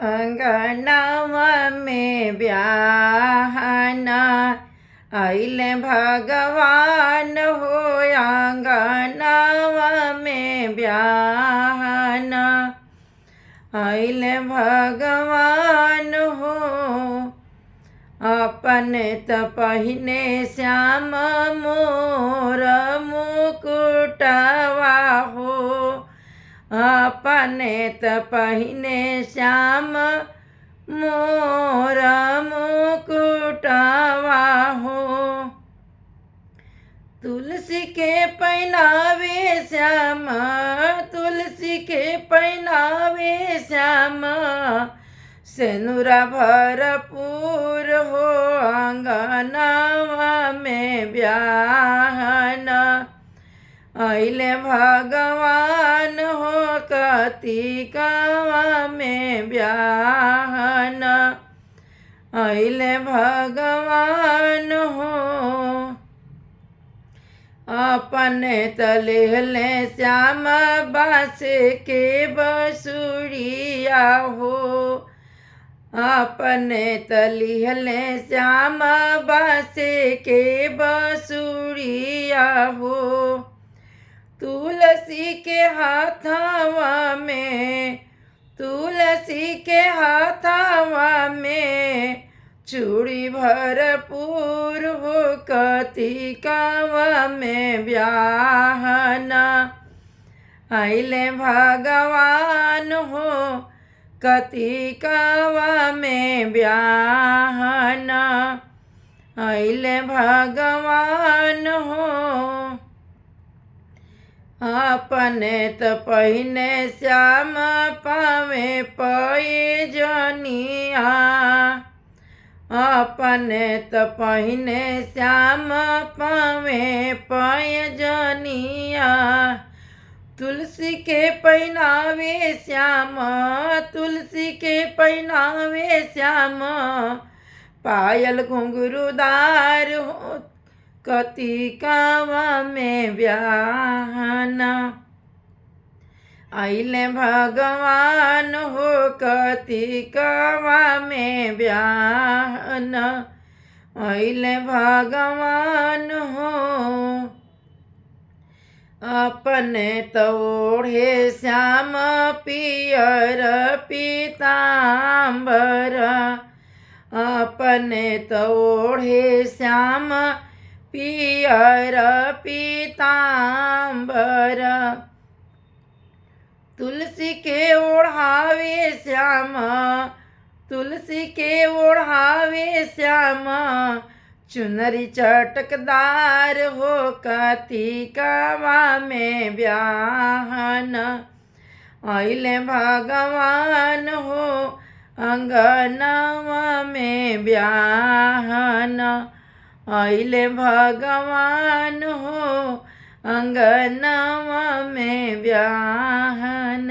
अंगनावा में ब्याहन आइले भगवान हो। अंगनावा में ब्याहन आइले भगवान हो। अपने त पहिने श्याम मोर मुकुटवा हो। अपने त पहिने श्याम मोर मुकुटवा हो। तुलसी के पहनावे श्याम, तुलसी के पहनावे श्याम, सेनुरा भरपूर हो। अंगनावा में ब्याहन आइले भगवान हो। कार्तिकवा में ब्याहन आइले भगवान हो। अपने तलेहले श्याम बास के बसुरिया हो। अपने तलिहले श्याम बास के बसुरिया हो। तुलसी के हाथवा में, तुलसी के हाथवा में चूड़ी भरपूर हो। कार्तिकवा में ब्याहन आइले भगवान हो। कार्तिकवा में ब्याहन आइले भगवान हो। अपने त पहिने श्याम पावे पैजनिया। अपने त पहिने श्याम पावे पैजनिया। तुलसी के पहनावे श्याम, तुलसी के पहनावे श्याम, पायल घुंघरूदार हो। कार्तिकवा में ब्याहन आइले भगवान हो। कार्तिकवा में ब्याहन आइले भगवान हो। अपने तोड़े श्याम पियर पीताम्बर। अपने तोड़े श्याम पियर पीताम्बर। तुलसी के ओढ़ावे श्याम, तुलसी के ओढ़ावे श्याम, चुनरी चटकदार हो। कार्तिकवा में ब्याहन आइले भगवान हो। अंगनावा में ब्याहन आइले भगवान हो। अंगनावा में ब्याहन।